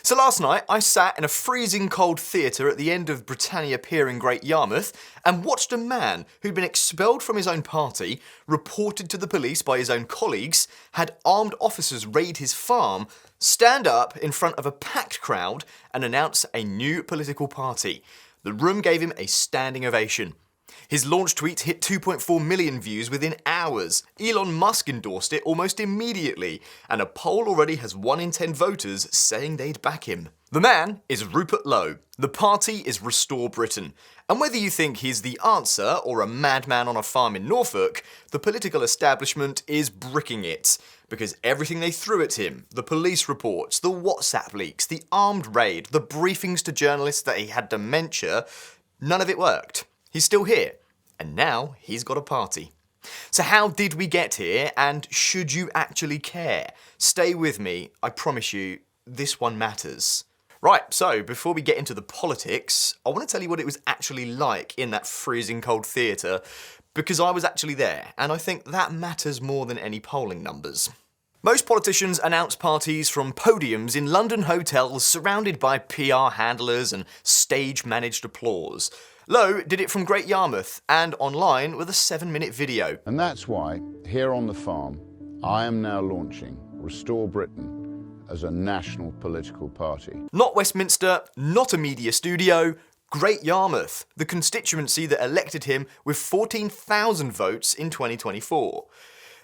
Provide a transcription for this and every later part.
So last night, I sat in a freezing cold theatre at the end of Britannia Pier in Great Yarmouth and watched a man who'd been expelled from his own party, reported to the police by his own colleagues, had armed officers raid his farm, stand up in front of a packed crowd and announce a new political party. The room gave him a standing ovation. His launch tweet hit 2.4 million views within hours. Elon Musk endorsed it almost immediately, and a poll already has 1 in 10 voters saying they'd back him. The man is Rupert Lowe. The party is Restore Britain. And whether you think he's the answer or a madman on a farm in Norfolk, the political establishment is bricking it. Because everything they threw at him, the police reports, the WhatsApp leaks, the armed raid, the briefings to journalists that he had dementia, none of it worked. He's still here, and now he's got a party. So how did we get here, and should you actually care? Stay with me, I promise you, this one matters. Right, so before we get into the politics, I want to tell you what it was actually like in that freezing cold theatre, because I was actually there, and I think that matters more than any polling numbers. Most politicians announce parties from podiums in London hotels surrounded by PR handlers and stage-managed applause. Lowe did it from Great Yarmouth and online with a 7-minute video. And that's why, here on the farm, I am now launching Restore Britain as a national political party. Not Westminster, not a media studio, Great Yarmouth, the constituency that elected him with 14,000 votes in 2024.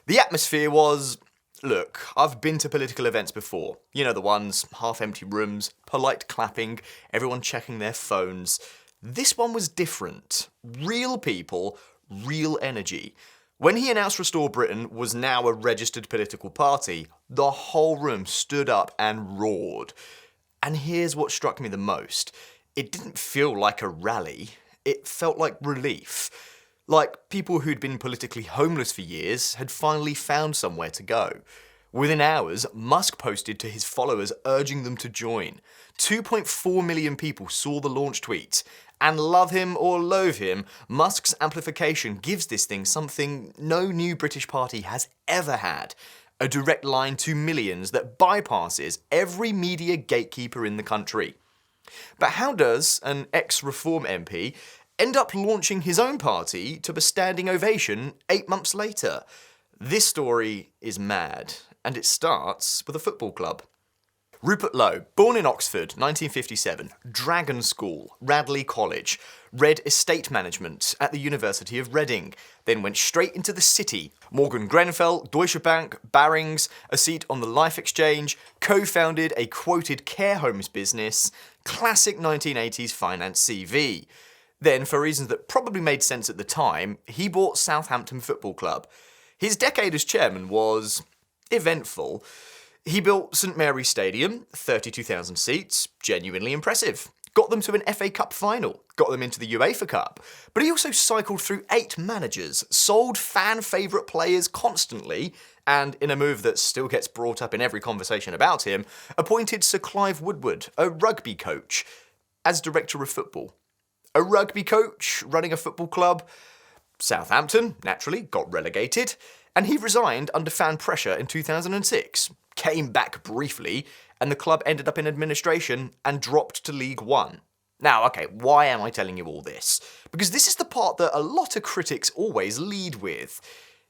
The atmosphere was... Look, I've been to political events before. You know the ones, half-empty rooms, polite clapping, everyone checking their phones. This one was different. Real people, real energy. When he announced Restore Britain was now a registered political party, the whole room stood up and roared. And here's what struck me the most. It didn't feel like a rally. It felt like relief. Like people who'd been politically homeless for years had finally found somewhere to go. Within hours, Musk posted to his followers urging them to join. 2.4 million people saw the launch tweet. And love him or loathe him, Musk's amplification gives this thing something no new British party has ever had. A direct line to millions that bypasses every media gatekeeper in the country. But how does an ex-Reform MP end up launching his own party to a standing ovation 8 months later? This story is mad, and it starts with a football club. Rupert Lowe, born in Oxford, 1957, Dragon School, Radley College, read estate management at the University of Reading, then went straight into the city. Morgan Grenfell, Deutsche Bank, Barings, a seat on the Life Exchange, co-founded a quoted care homes business, classic 1980s finance CV. Then, for reasons that probably made sense at the time, he bought Southampton Football Club. His decade as chairman was eventful. He built St Mary's Stadium, 32,000 seats, genuinely impressive. Got them to an FA Cup final, got them into the UEFA Cup. But he also cycled through 8 managers, sold fan favourite players constantly, and in a move that still gets brought up in every conversation about him, appointed Sir Clive Woodward, a rugby coach, as director of football. A rugby coach running a football club. Southampton, naturally, got relegated, and he resigned under fan pressure in 2006. Came back briefly, and the club ended up in administration and dropped to League One. Now, okay, why am I telling you all this? Because this is the part that a lot of critics always lead with.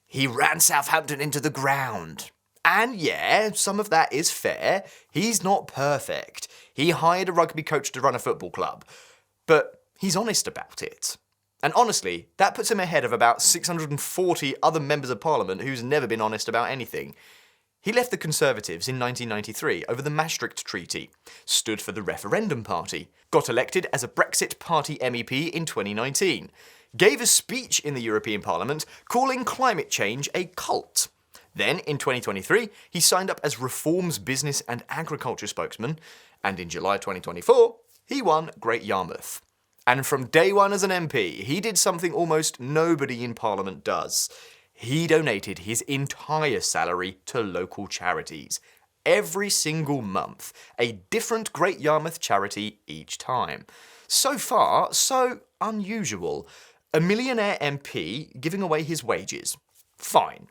He ran Southampton into the ground. And yeah, some of that is fair. He's not perfect. He hired a rugby coach to run a football club. But he's honest about it. And honestly, that puts him ahead of about 640 other members of Parliament who's never been honest about anything. He left the Conservatives in 1993 over the Maastricht Treaty, stood for the Referendum Party, got elected as a Brexit Party MEP in 2019, gave a speech in the European Parliament calling climate change a cult. Then, in 2023, he signed up as Reform's business and agriculture spokesman, and in July 2024, he won Great Yarmouth. And from day one as an MP, he did something almost nobody in Parliament does. He donated his entire salary to local charities. Every single month, a different Great Yarmouth charity each time. So far, so unusual. A millionaire MP giving away his wages. Fine.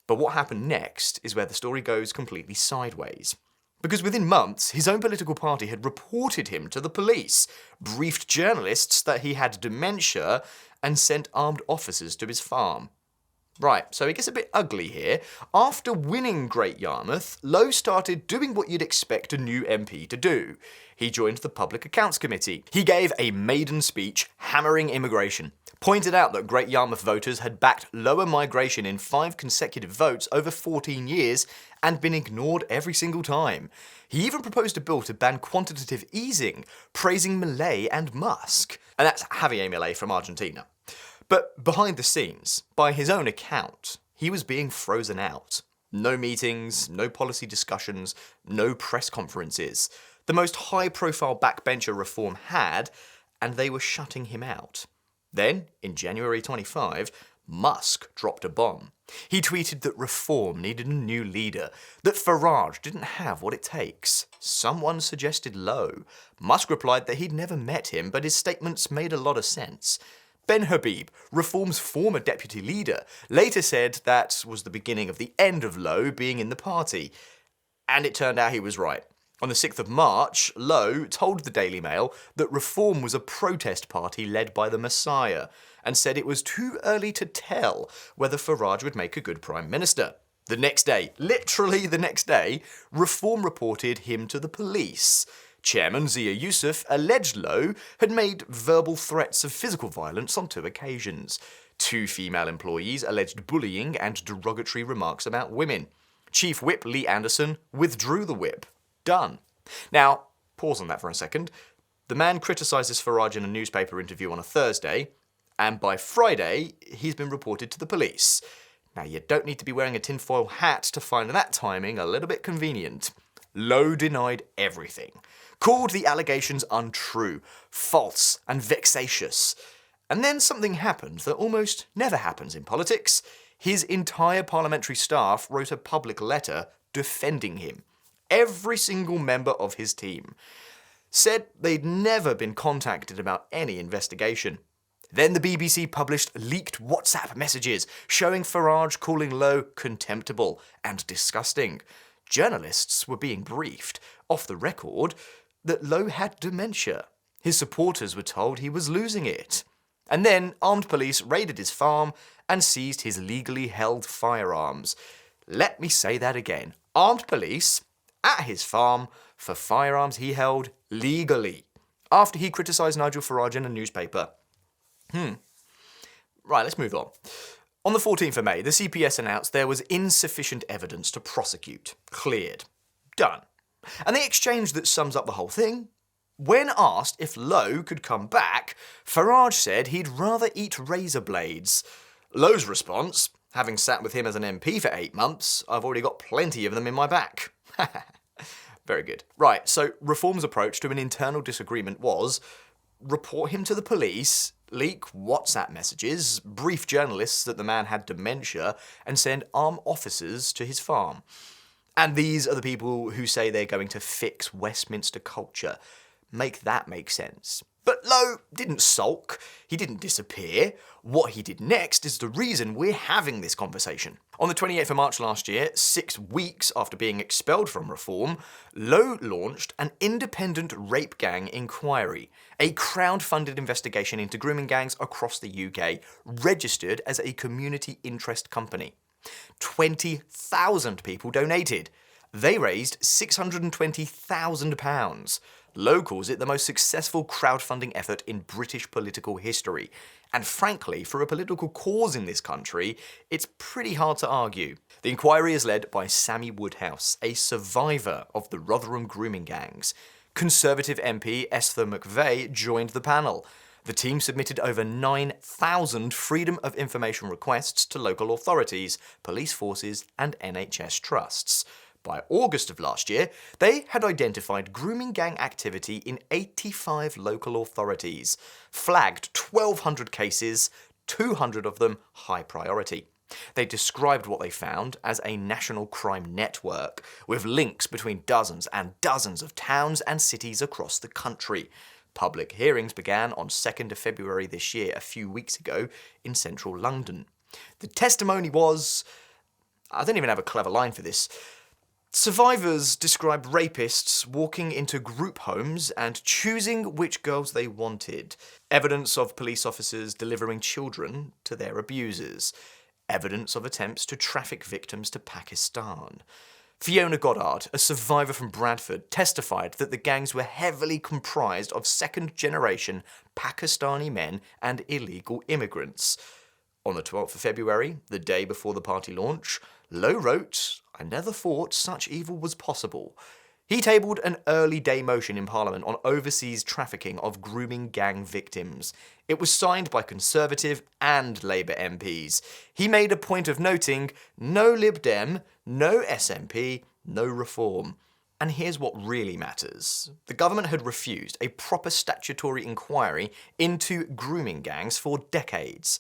But what happened next is where the story goes completely sideways. because within months, his own political party had reported him to the police, briefed journalists that he had dementia, and sent armed officers to his farm. Right, so it gets a bit ugly here. After winning Great Yarmouth, Lowe started doing what you'd expect a new MP to do. He joined the Public Accounts Committee. He gave a maiden speech hammering immigration, pointed out that Great Yarmouth voters had backed lower migration in 5 consecutive votes over 14 years and been ignored every single time. He even proposed a bill to ban quantitative easing, praising Milei and Musk. And that's Javier Milei from Argentina. But behind the scenes, by his own account, he was being frozen out. No meetings, no policy discussions, no press conferences. The most high-profile backbencher Reform had, and they were shutting him out. Then, in January 25, Musk dropped a bomb. He tweeted that Reform needed a new leader, that Farage didn't have what it takes. Someone suggested Lowe. Musk replied that he'd never met him, but his statements made a lot of sense. Ben Habib, Reform's former deputy leader, later said that was the beginning of the end of Lowe being in the party. And it turned out he was right. On the 6th of March, Lowe told the Daily Mail that Reform was a protest party led by the Messiah, and said it was too early to tell whether Farage would make a good Prime Minister. The next day, literally the next day, Reform reported him to the police. Chairman Zia Yusuf alleged Lowe had made verbal threats of physical violence on 2 occasions. 2 female employees alleged bullying and derogatory remarks about women. Chief Whip Lee Anderson withdrew the whip. Done. Now, pause on that for a second. The man criticises Farage in a newspaper interview on a Thursday, and by Friday, he's been reported to the police. Now, you don't need to be wearing a tinfoil hat to find that timing a little bit convenient. Lowe denied everything, called the allegations untrue, false, and vexatious. And then something happened that almost never happens in politics. His entire parliamentary staff wrote a public letter defending him. Every single member of his team said they'd never been contacted about any investigation. Then the BBC published leaked WhatsApp messages showing Farage calling Lowe contemptible and disgusting. Journalists were being briefed, off the record, that Lowe had dementia. His supporters were told he was losing it. And then armed police raided his farm and seized his legally held firearms. Let me say that again. Armed police at his farm for firearms he held legally, after he criticised Nigel Farage in a newspaper. Right, let's move on. On the 14th of May, the CPS announced there was insufficient evidence to prosecute. Cleared. Done. And the exchange that sums up the whole thing? When asked if Lowe could come back, Farage said he'd rather eat razor blades. Lowe's response, having sat with him as an MP for 8 months, I've already got plenty of them in my back. Very good. Right, so Reform's approach to an internal disagreement was report him to the police, leak WhatsApp messages, brief journalists that the man had dementia, and send armed officers to his farm. And these are the people who say they're going to fix Westminster culture. Make that make sense. But Lowe didn't sulk, he didn't disappear. What he did next is the reason we're having this conversation. On the 28th of March last year, 6 weeks after being expelled from Reform, Lowe launched an independent rape gang inquiry, a crowdfunded investigation into grooming gangs across the UK, registered as a community interest company. 20,000 people donated. They raised £620,000. Lowe calls it the most successful crowdfunding effort in British political history. And frankly, for a political cause in this country, it's pretty hard to argue. The inquiry is led by Sammy Woodhouse, a survivor of the Rotherham grooming gangs. Conservative MP Esther McVeigh joined the panel. The team submitted over 9,000 Freedom of Information requests to local authorities, police forces, and NHS trusts. By August of last year, they had identified grooming gang activity in 85 local authorities, flagged 1,200 cases, 200 of them high priority. They described what they found as a national crime network, with links between dozens and dozens of towns and cities across the country. Public hearings began on 2nd of February this year, a few weeks ago, in central London. The testimony was... I don't even have a clever line for this. Survivors described rapists walking into group homes and choosing which girls they wanted. Evidence of police officers delivering children to their abusers. Evidence of attempts to traffic victims to Pakistan. Fiona Goddard, a survivor from Bradford, testified that the gangs were heavily comprised of second-generation Pakistani men and illegal immigrants. On the 12th of February, the day before the party launch, Lowe wrote, "I never thought such evil was possible." He tabled an early day motion in Parliament on overseas trafficking of grooming gang victims. It was signed by Conservative and Labour MPs. He made a point of noting, no Lib Dem, no SNP, no reform. And here's what really matters. The government had refused a proper statutory inquiry into grooming gangs for decades.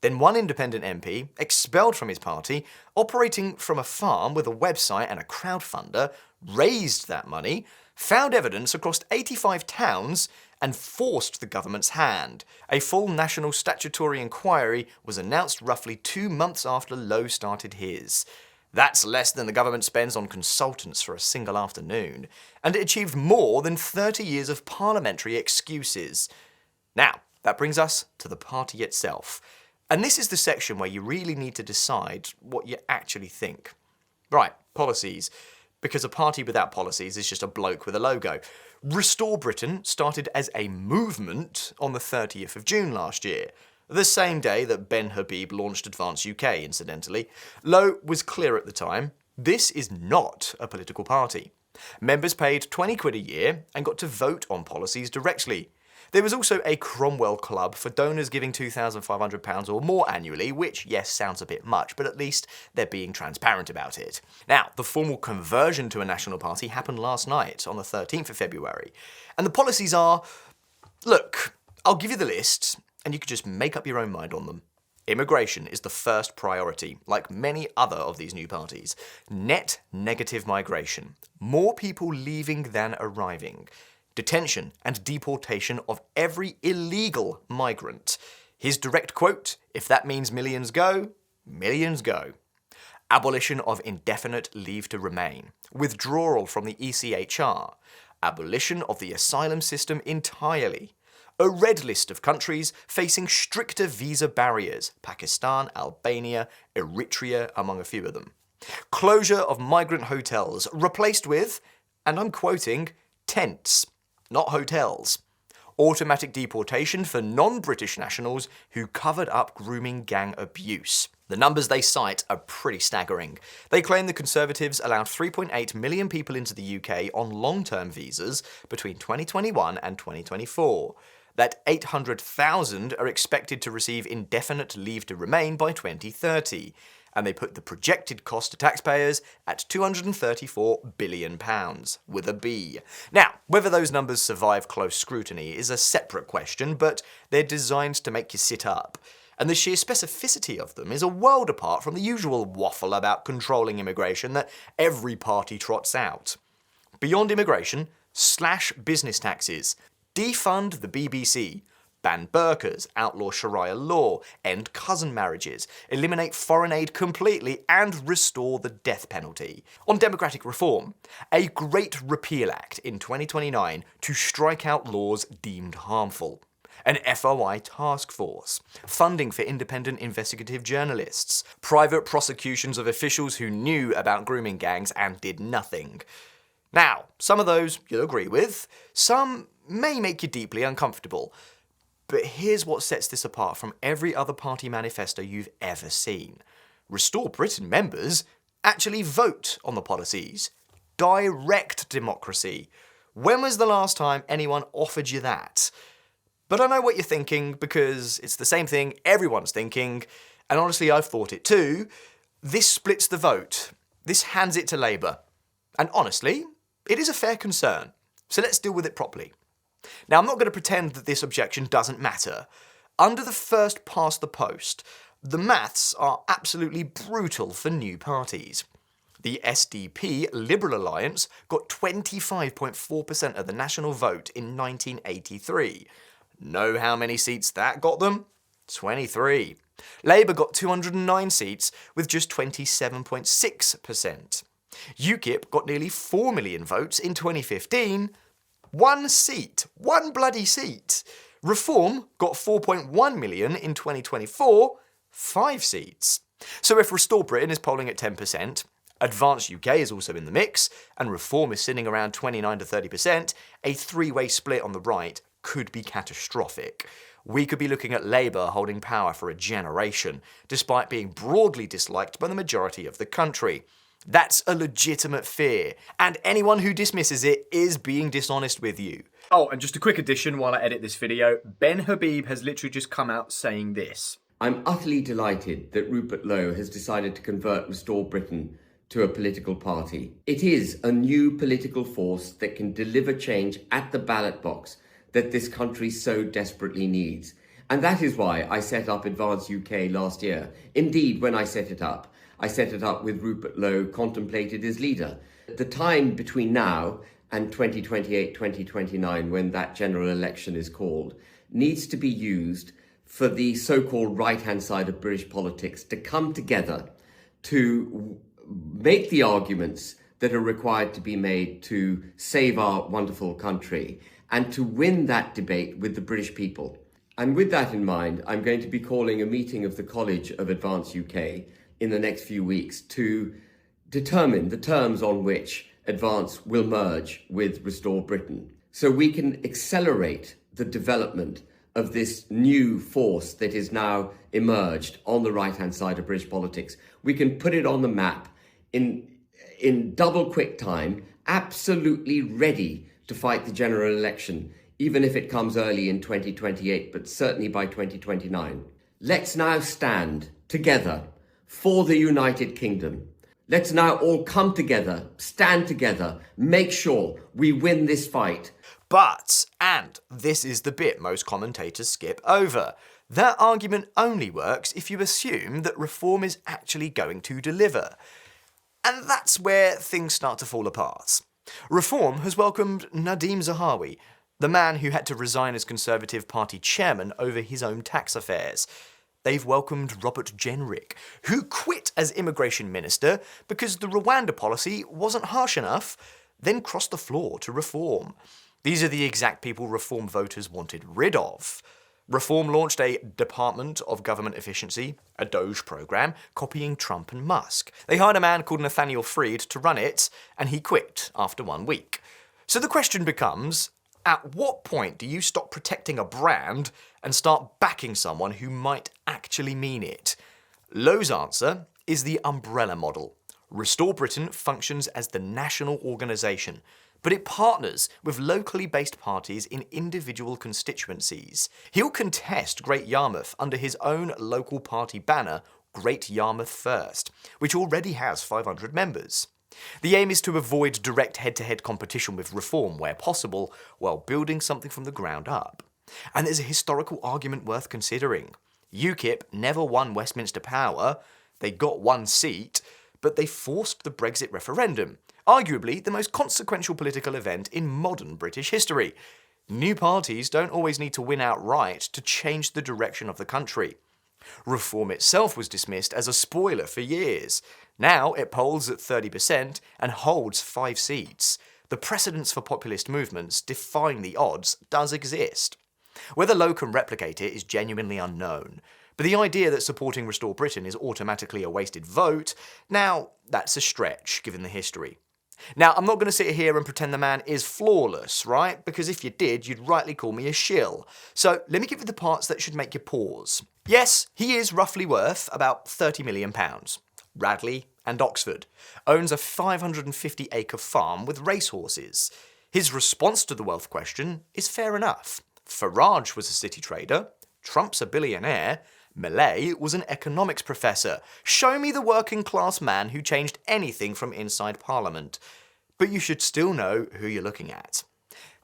Then one independent MP, expelled from his party, operating from a farm with a website and a crowdfunder, raised that money, found evidence across 85 towns, and forced the government's hand. A full national statutory inquiry was announced roughly 2 months after Lowe started his. That's less than the government spends on consultants for a single afternoon, and it achieved more than 30 years of parliamentary excuses. Now, that brings us to the party itself. And this is the section where you really need to decide what you actually think. Right, policies. Because a party without policies is just a bloke with a logo. Restore Britain started as a movement on the 30th of June last year. The same day that Ben Habib launched Advance UK, incidentally. Lowe was clear at the time, this is not a political party. Members paid 20 quid a year and got to vote on policies directly. There was also a Cromwell Club for donors giving £2,500 or more annually, which, yes, sounds a bit much, but at least they're being transparent about it. Now, the formal conversion to a national party happened last night, on the 13th of February. And the policies are... Look, I'll give you the list, and you can just make up your own mind on them. Immigration is the first priority, like many other of these new parties. Net negative migration. More people leaving than arriving. Detention and deportation of every illegal migrant. His direct quote, "If that means millions go, millions go." Abolition of indefinite leave to remain. Withdrawal from the ECHR. Abolition of the asylum system entirely. A red list of countries facing stricter visa barriers. Pakistan, Albania, Eritrea, among a few of them. Closure of migrant hotels, replaced with, and I'm quoting, tents. Not hotels. Automatic deportation for non-British nationals who covered up grooming gang abuse. The numbers they cite are pretty staggering. They claim the Conservatives allowed 3.8 million people into the UK on long-term visas between 2021 and 2024. That 800,000 are expected to receive indefinite leave to remain by 2030. And they put the projected cost to taxpayers at £234 billion, with a B. Now, whether those numbers survive close scrutiny is a separate question, but they're designed to make you sit up. And the sheer specificity of them is a world apart from the usual waffle about controlling immigration that every party trots out. Beyond immigration, slash business taxes, defund the BBC, ban burqas, outlaw Sharia law, end cousin marriages, eliminate foreign aid completely, and restore the death penalty. On democratic reform, a Great Repeal Act in 2029 to strike out laws deemed harmful. An FOI task force, funding for independent investigative journalists, private prosecutions of officials who knew about grooming gangs and did nothing. Now, some of those you'll agree with, some may make you deeply uncomfortable. But here's what sets this apart from every other party manifesto you've ever seen. Restore Britain members actually vote on the policies. Direct democracy. When was the last time anyone offered you that? But I know what you're thinking, because it's the same thing everyone's thinking, and honestly I've thought it too. This splits the vote. This hands it to Labour. And honestly, it is a fair concern. So let's deal with it properly. Now, I'm not going to pretend that this objection doesn't matter. Under the first past the post, the maths are absolutely brutal for new parties. The SDP Liberal Alliance got 25.4% of the national vote in 1983. Know how many seats that got them? 23. Labour got 209 seats with just 27.6%. UKIP got nearly 4 million votes in 2015. One seat. One bloody seat. Reform got 4.1 million in 2024. 5 seats. So if Restore Britain is polling at 10%, Advance UK is also in the mix, and Reform is sitting around 29 to 30%, a three-way split on the right could be catastrophic. We could be looking at Labour holding power for a generation, despite being broadly disliked by the majority of the country. That's a legitimate fear, and anyone who dismisses it is being dishonest with you. Oh, and just a quick addition while I edit this video, Ben Habib has literally just come out saying this. I'm utterly delighted that Rupert Lowe has decided to convert Restore Britain to a political party. It is a new political force that can deliver change at the ballot box that this country so desperately needs. And that is why I set up Advance UK last year. Indeed, when I set it up with Rupert Lowe contemplated as leader. The time between now and 2028-2029, when that general election is called, needs to be used for the so-called right-hand side of British politics to come together to make the arguments that are required to be made to save our wonderful country and to win that debate with the British people. And with that in mind, I'm going to be calling a meeting of the College of Advance UK in the next few weeks to determine the terms on which Advance will merge with Restore Britain, so we can accelerate the development of this new force that is now emerged on the right-hand side of British politics. We can put it on the map in double quick time, absolutely ready to fight the general election, even if it comes early in 2028, but certainly by 2029. Let's now stand together for the United Kingdom. Let's now all come together, stand together, make sure we win this fight. But, and this is the bit most commentators skip over, that argument only works if you assume that Reform is actually going to deliver. And that's where things start to fall apart. Reform has welcomed Nadeem Zahawi, the man who had to resign as Conservative Party chairman over his own tax affairs. They've welcomed Robert Jenrick, who quit as immigration minister because the Rwanda policy wasn't harsh enough, then crossed the floor to Reform. These are the exact people Reform voters wanted rid of. Reform launched a Department of Government Efficiency, a Doge program, copying Trump and Musk. They hired a man called Nathaniel Freed to run it, and he quit after 1 week. So the question becomes, at what point do you stop protecting a brand and start backing someone who might actually mean it? Lowe's answer is the umbrella model. Restore Britain functions as the national organisation, but it partners with locally based parties in individual constituencies. He'll contest Great Yarmouth under his own local party banner, Great Yarmouth First, which already has 500 members. The aim is to avoid direct head-to-head competition with Reform where possible, while building something from the ground up. And there's a historical argument worth considering. UKIP never won Westminster power, they got 1 seat, but they forced the Brexit referendum, arguably the most consequential political event in modern British history. New parties don't always need to win outright to change the direction of the country. Reform itself was dismissed as a spoiler for years. Now it polls at 30% and holds 5 seats. The precedence for populist movements defying the odds does exist. Whether Lowe can replicate it is genuinely unknown. But the idea that supporting Restore Britain is automatically a wasted vote, now that's a stretch given the history. Now, I'm not going to sit here and pretend the man is flawless, right? Because if you did, you'd rightly call me a shill. So let me give you the parts that should make you pause. Yes, he is roughly worth about £30 million. Radley and Oxford. Owns a 550-acre farm with racehorses. His response to the wealth question is fair enough. Farage was a city trader. Trump's a billionaire. Millet was an economics professor. Show me the working class man who changed anything from inside Parliament. But you should still know who you're looking at.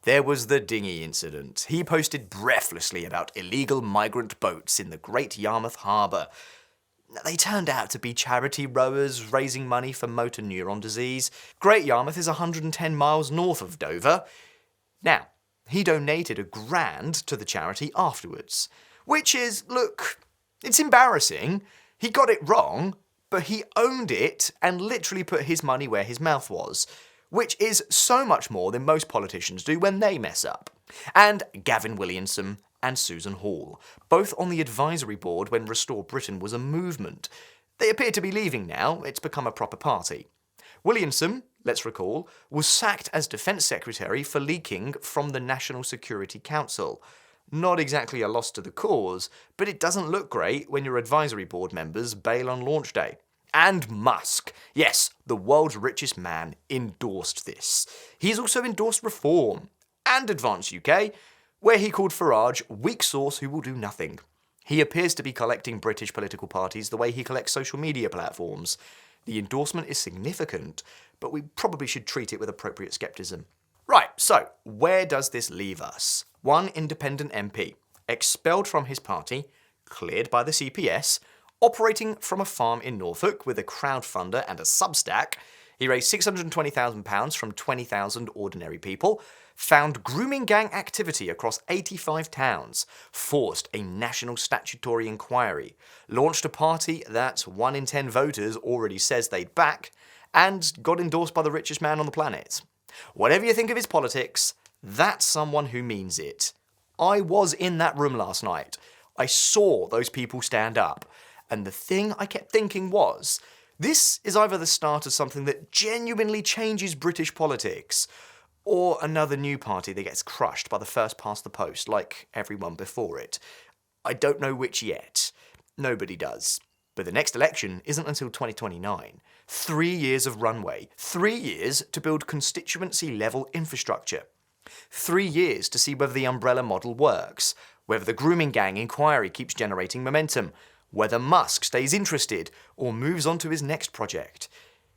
There was the dinghy incident. He posted breathlessly about illegal migrant boats in the Great Yarmouth harbour. They turned out to be charity rowers raising money for motor neuron disease. Great Yarmouth is 110 miles north of Dover. Now, he donated £1,000 to the charity afterwards. Which is, look, it's embarrassing. He got it wrong, but he owned it and literally put his money where his mouth was, which is so much more than most politicians do when they mess up. And Gavin Williamson and Susan Hall, both on the advisory board when Restore Britain was a movement. They appear to be leaving now, it's become a proper party. Williamson, let's recall, was sacked as Defence Secretary for leaking from the National Security Council. Not exactly a loss to the cause, but it doesn't look great when your advisory board members bail on launch day. And Musk, yes, the world's richest man, endorsed this. He's also endorsed reform and Advance UK, where he called Farage weak sauce who will do nothing. He appears to be collecting British political parties the way he collects social media platforms. The endorsement is significant, but we probably should treat it with appropriate scepticism. Right, so where does this leave us? One independent MP, expelled from his party, cleared by the CPS, operating from a farm in Norfolk with a crowdfunder and a Substack. He raised £620,000 from 20,000 ordinary people, found grooming gang activity across 85 towns, forced a national statutory inquiry, launched a party that 1 in 10 voters already says they'd back, and got endorsed by the richest man on the planet. Whatever you think of his politics, that's someone who means it. I was in that room last night. I saw those people stand up. And the thing I kept thinking was, this is either the start of something that genuinely changes British politics, or another new party that gets crushed by the first past the post, like everyone before it. I don't know which yet. Nobody does. But the next election isn't until 2029. 3 years of runway. 3 years to build constituency-level infrastructure. 3 years to see whether the umbrella model works, whether the grooming gang inquiry keeps generating momentum, whether Musk stays interested or moves on to his next project.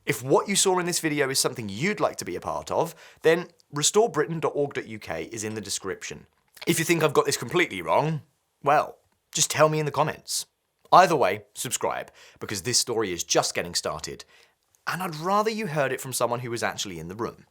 If what you saw in this video is something you'd like to be a part of, then restorebritain.org.uk is in the description. If you think I've got this completely wrong, well, just tell me in the comments. Either way, subscribe, because this story is just getting started, and I'd rather you heard it from someone who was actually in the room.